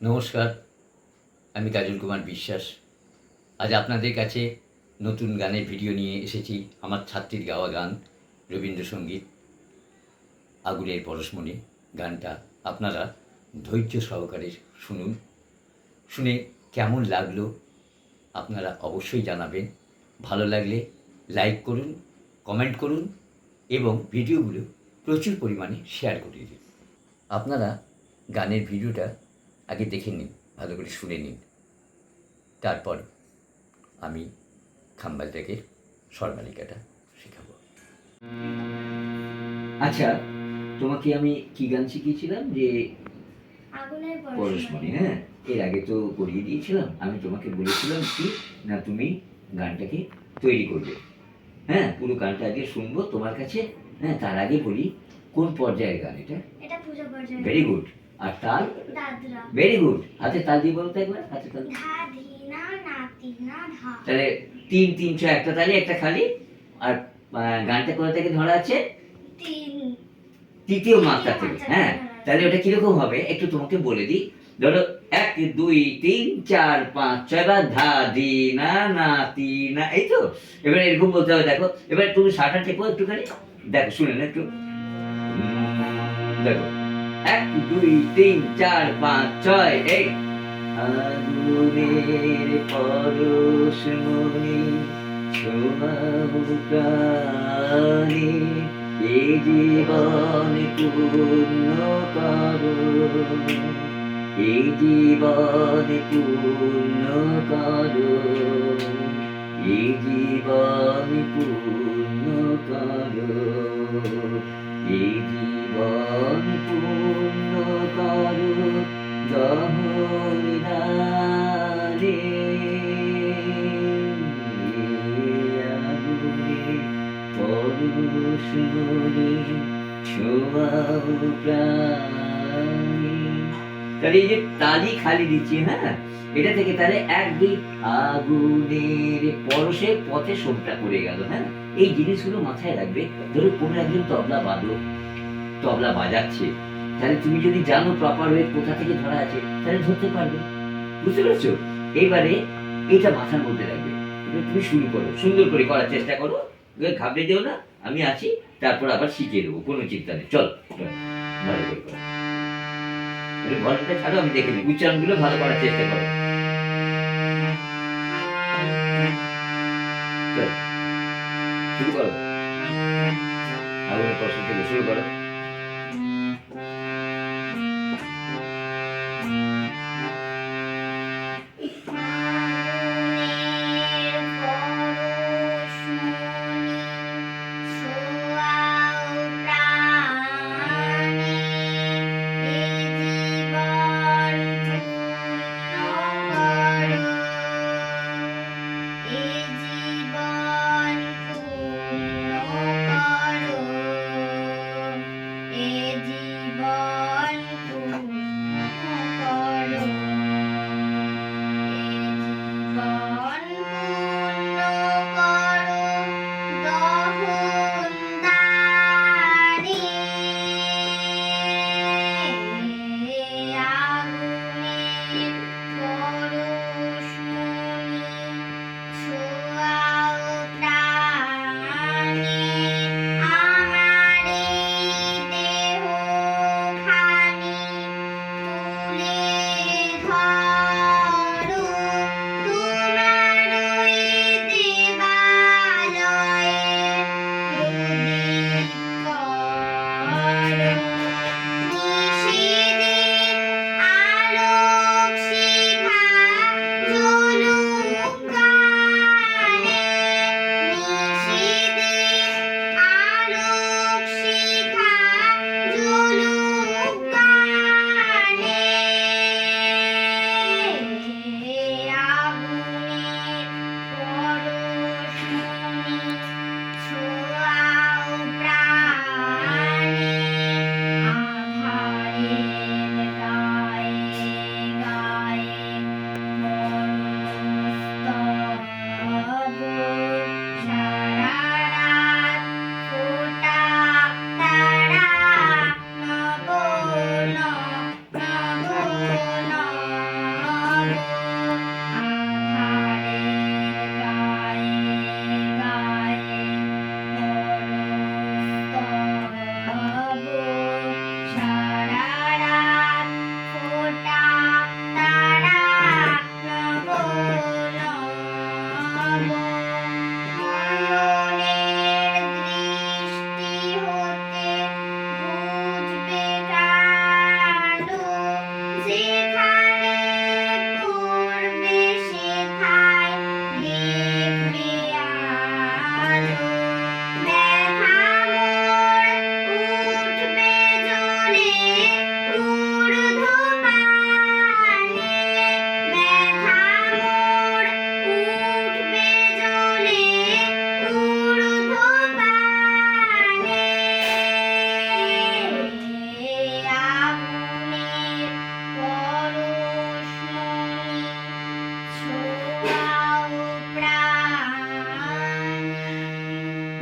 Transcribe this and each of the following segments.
নমস্কার, আমি কাজল কুমার বিশ্বাস। আজ আপনাদের কাছে নতুন গানের ভিডিও নিয়ে এসেছি। আমার ছাত্রীর গাওয়া গান রবীন্দ্রসঙ্গীত 'আগুনের পরশমণি'। গানটা আপনারা ধৈর্য সহকারে শুনুন। শুনে কেমন লাগলো আপনারা অবশ্যই জানাবেন। ভালো লাগলে লাইক করুন, কমেন্ট করুন এবং ভিডিওগুলো প্রচুর পরিমাণে শেয়ার করে দিন। আপনারা গানের ভিডিওটা আগে দেখে নিন, ভালো করে শুনে নিন। তারপর আমি খাম্বাল থেকে স্বরমালিকাটা শেখাবো। আচ্ছা, তোমাকে আমি কি গান শিখিয়েছিলাম? যে আগুনের পরশমণি। হ্যাঁ, এর আগে তো করিয়ে দিয়েছিলাম। আমি তোমাকে বলেছিলাম কি না, তুমি গানটাকে তৈরি করবে। হ্যাঁ, পুরো গানটা আগে শুনবো তোমার কাছে। হ্যাঁ, তার আগে বলি কোন পর্যায়ের গান এটা? এটা পূজা পর্যায়ে। Very good. আর তাল? দাদরা। Very good. হাতে তাল দিয়ে বলো তো একবার, হাতে তাল। ধা ধি না না তি না ধা। তাহলে ৩-৩-৬ একটা তালি একটা খালি। আর গানটা কোথা থেকে ধরা আছে? তিন। তৃতীয় মাত্রা থেকে। হ্যাঁ, তাহলে ওটা কিরকম হবে একটু তোমাকে বলে দিই। ধরো ১ ২ ৩ ৪ ৫ ৬ বার ধা দি না না তি না, এই তো। এবারে এরকম বলতে হবে, দেখো। এবার তুমি সাটা টেপো একটুখানি, দেখো শুনে না একটু। দেখো ১ ২ ৩ ৪ ৫ ৬ এই আগুনের পরশমণি ছোঁয়াও প্রাণে, এ জীবন পূর্ণ করো, এ জীবন পূর্ণ করো, এ জীবন পূর্ণ করো, এ জীবন পূর্ণ করো দহরিদারে, আগুনে পরশমণি ছোঁয়াও প্রাণে। তাহলে এই যে তালি খালি দিচ্ছি, হ্যাঁ, এটা থেকে তাহলে ১ ২ আগুনের পরশে পথে সোমটা পড়ে গেল। হ্যাঁ, এই জিনিসগুলো মাথায় রাখবে। ধরো কোনো একজন তবলা বাদক তবলা বাজাচ্ছে, তাহলে তুমি যদি জানো প্রপার ওয়ে কোথা থেকে ধরা আছে, তাহলে ধরতে পারবে। বুঝতে পেরেছো? এবারে এটা মাথার মধ্যে রাখবে। এবার তুমি শুরু করো, সুন্দর করে করার চেষ্টা করো। এবার ঘাবড়ে যেও না, আমি আছি। তারপর আবার শিখিয়ে দেবো, কোনো চিন্তা নেই। চল চল, ভালো করে করো। ভলিউমটা ছাড়ো, আমি দেখে নিই। উচ্চারণগুলো ভালো করার চেষ্টা করো। চল, শুরু করো। আগুনের প্রশ্ন থেকে শুরু করো। আগুনের পরশমণি ছোঁয়াও প্রাণে, এ জীবন পূর্ণ করো, এ জীবন পূর্ণ করো,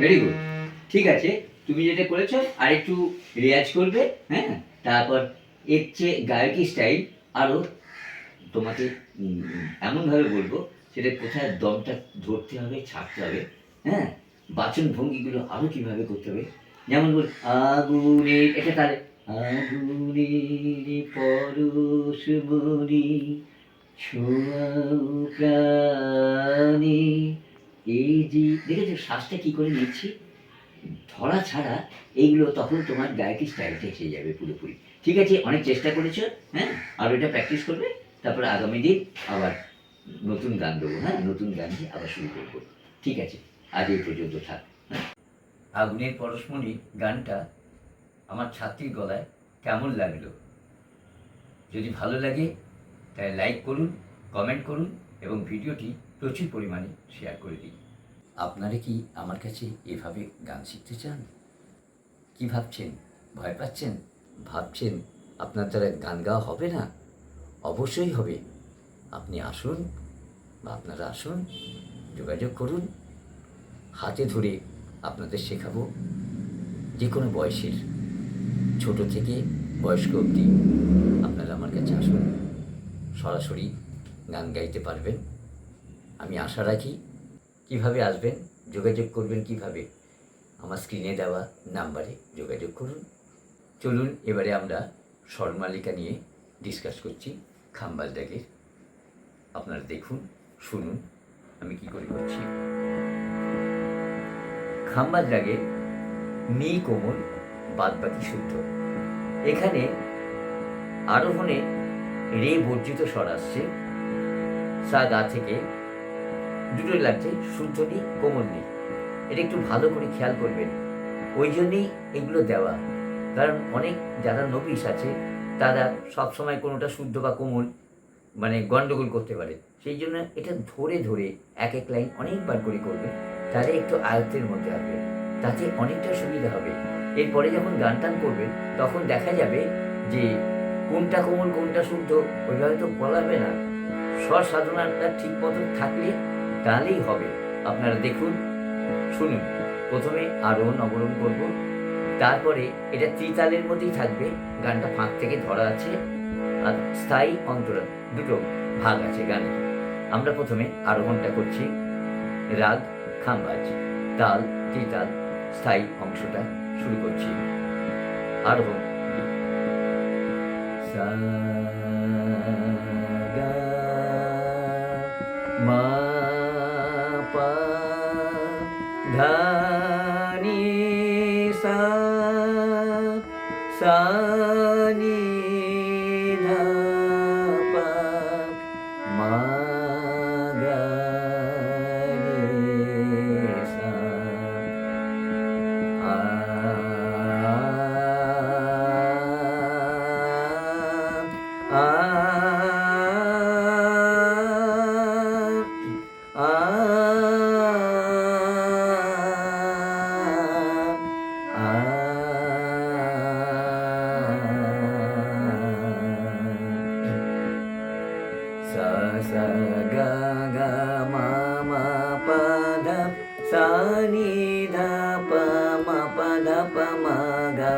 ভেরি গুড। ঠিক আছে, তুমি যেটা করেছো আর একটু রেয়াজ করবে, হ্যাঁ, তারপর এর চেয়ে গায়কি স্টাইল আরও তোমাকে এমনভাবে বলবো, সেটা কোথায় দমটা ধরতে হবে, ছাড়তে হবে, হ্যাঁ, বাচন ভঙ্গিগুলো আরও কীভাবে করতে হবে। যেমন বল, আগুনের, এটা তাহলে আগুনের পরশ মরি ছোঁয়াও প্রাণে, এই যে দেখেছো শ্বাসটা কী করে নিচ্ছি, ধরা ছাড়া, এইগুলো তখন তোমার গায়কি স্টাইলটা এসে যাবে পুরোপুরি। ঠিক আছে, অনেক চেষ্টা করেছো, হ্যাঁ, আর এটা প্র্যাকটিস করবে, তারপরে আগামী দিন আবার নতুন গান দেবো, হ্যাঁ, নতুন গান দিয়ে আবার শুরু করবো। ঠিক আছে, আজ এই পর্যন্ত থাক। হ্যাঁ, আগুনের পরশমণি গানটা আমার ছাত্রীর গলায় কেমন লাগলো? যদি ভালো লাগে তাহলে লাইক করুন, কমেন্ট করুন এবং ভিডিওটি প্রচুর পরিমাণে শেয়ার করে দিন। আপনারা কি আমার কাছে এভাবে গান শিখতে চান? কি ভাবছেন? ভয় পাচ্ছেন? ভাবছেন আপনার দ্বারা গান গাওয়া হবে না? অবশ্যই হবে। আপনি আসুন, বা আপনারা আসুন, যোগাযোগ করুন, হাতে ধরে আপনাদের শেখাবো। যে কোনো বয়সের, ছোট থেকে বয়স্ক অবধি আপনারা আমার কাছে আসুন, সরাসরি গান গাইতে পারবেন। আমি আশা রাখি। কিভাবে আসবেন, যোগাযোগ করবেন কিভাবে? আমার স্ক্রিনে দেওয়া নাম্বারে যোগাযোগ করুন। চলুন এবারে আমরা স্বরমালিকা নিয়ে ডিসকাস করছি, খাম্বাল দাগের। আপনারা দেখুন, শুনুন আমি কি করে করছি। খাম্বাল দাগে মি কোমল, বাদবাকি শুদ্ধ। এখানে আরোহণে রে বর্জিত স্বর আসছে, সা গা থেকে দুটোই লাগছে, শুদ্ধ নি, কোমল নি। এটা একটু ভালো করে খেয়াল করবেন। ওই জন্যেই এগুলো দেওয়া, কারণ অনেক যারা নবিশ আছে তারা সবসময় কোনোটা শুদ্ধ বা কোমল মানে গণ্ডগোল করতে পারে। সেই জন্য এটা ধরে ধরে এক এক লাইন অনেকবার করে করবে, তাহলে একটু আয়ত্তের মধ্যে আসবে, তাতে অনেকটা সুবিধা হবে। এরপরে যখন গান টান করবে তখন দেখা যাবে যে কোনটা কোমল কোনটা শুদ্ধ ওইভাবে তো বলা যাবে না। স্বর সাধনাটা ঠিক মতো থাকলে তাহলেই হবে। আপনারা দেখুন, শুনুন। প্রথমে আরোহণ অবরোহণ করব, তারপরে এটা ত্রিতালের মধ্যেই থাকবে, গানটা ফাঁক থেকে ধরা আছে, আর স্থায়ী অন্তরা দুটো ভাগ আছে গানের। আমরা প্রথমে আরোহণটা করছি, রাগ খাম্বাজ, তাল ত্রিতাল, স্থায়ী অংশটা শুরু করছি। আরোহণ সা গা মা পা ধা নি সা, সা নি ধা পা, মা গা রে সা, আ আ sa sa ga ga ma ma pa dha, sa ni dha pa ma pa dha pa ma ga,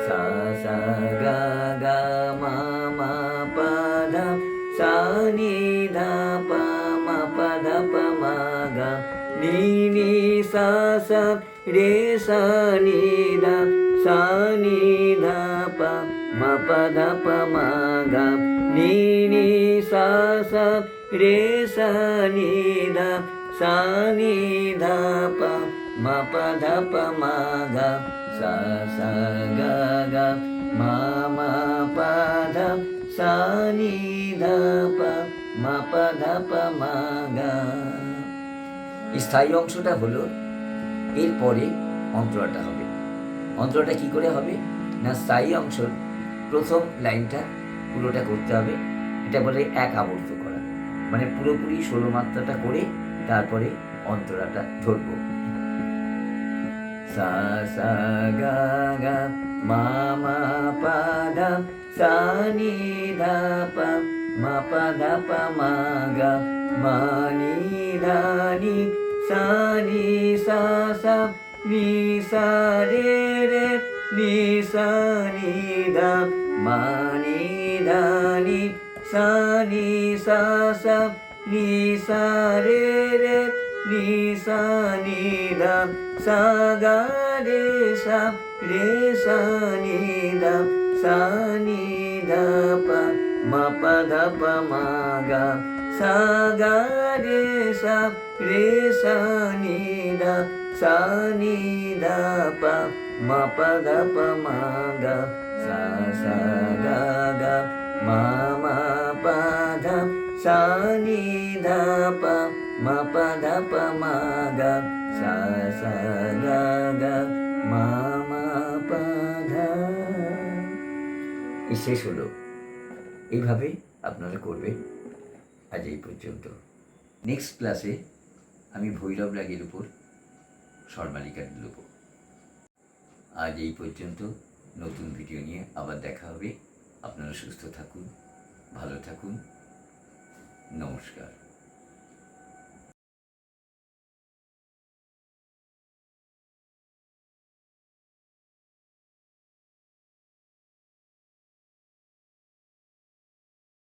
sa sa ga ga ma ma pa dha, sa ni dha pa ma pa dha pa ma ga, ni ni sa sa re sa ni dha, sa ni dha pa ma pa dha pa ma ga, ni ni sa sa re sa ni dha, sa ni dha pa ma pa dha pa ma ga, sa sa ga ga ma ma pa dha, sa ni dha pa ma pa dha pa ma ga। স্থায়ী অংশটা হলো, এরপরে অন্তরাটা হবে। অন্তরাটা কি করে হবে না, স্থায়ী অংশ প্রথম লাইনটা পুরোটা করতে হবে, এটা বলে এক আবর্ত করা, মানে পুরোপুরি 16 মাত্রাটা করে তারপরে অন্তরাটা ধরব। সা সা গা গা মা মা পা ধা, সা নি ধা পা মা পা ধা পা মা গা, মা নি ধা নি, সা নি সা সা নি সা রে নি সা নি ধা মা নি ধা নি সা নি সা সা নি সা রে নি সা নি ধা সা গা রে সা নি ধা সা নি ধা পা মা পা ধা পা মা গা সা গা রে সা নি ধা সা নি ধা পা মা পা ধা পা মা গা সা সা গা গা মা মা পা ধা সা নি ধা পা মা পা ধা পা মা গা সা সা গা গা মা মা পা ধা। এই শেষ হলো। এইভাবে আপনারা করবেন। আজ এই পর্যন্ত। নেক্সট ক্লাসে আমি ভৈরব রাগের উপর স্বরমালিকা দেব। আজ এই পর্যন্ত। নতুন ভিডিও নিয়ে আবার দেখা হবে। আপনারা সুস্থ থাকুন, ভালো থাকুন। নমস্কার।